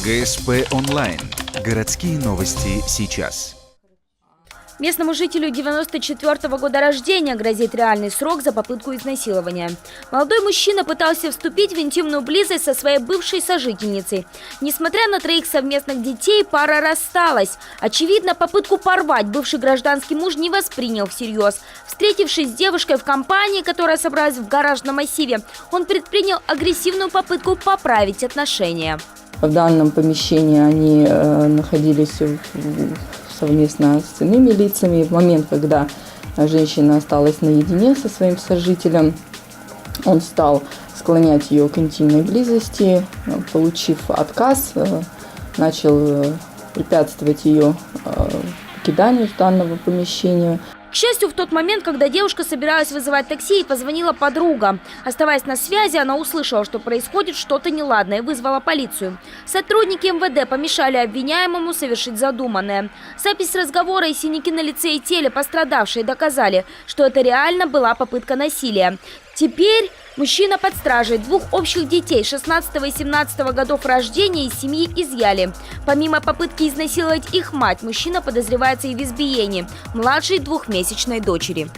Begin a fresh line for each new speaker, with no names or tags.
ГСП онлайн. Городские новости сейчас.
Местному жителю 94-го года рождения грозит реальный срок за попытку изнасилования. Молодой мужчина пытался вступить в интимную близость со своей бывшей сожительницей. Несмотря на 3 совместных детей, пара рассталась. Очевидно, попытку порвать бывший гражданский муж не воспринял всерьез. Встретившись с девушкой в компании, которая собралась в гаражном массиве, он предпринял агрессивную попытку поправить отношения.
В данном помещении они находились совместно с иными лицами. В момент, когда женщина осталась наедине со своим сожителем, он стал склонять ее к интимной близости. Получив отказ, начал препятствовать ее покиданию данного помещения.
К счастью, в тот момент, когда девушка собиралась вызывать такси, ей позвонила подруга. Оставаясь на связи, она услышала, что происходит что-то неладное, и вызвала полицию. Сотрудники МВД помешали обвиняемому совершить задуманное. Запись разговора и синяки на лице и теле пострадавшей доказали, что это реально была попытка насилия. Теперь мужчина под стражей. 2 общих детей 16 и 17 годов рождения из семьи изъяли. Помимо попытки изнасиловать их мать, мужчина подозревается и в избиении младшей 2-месячной дочери.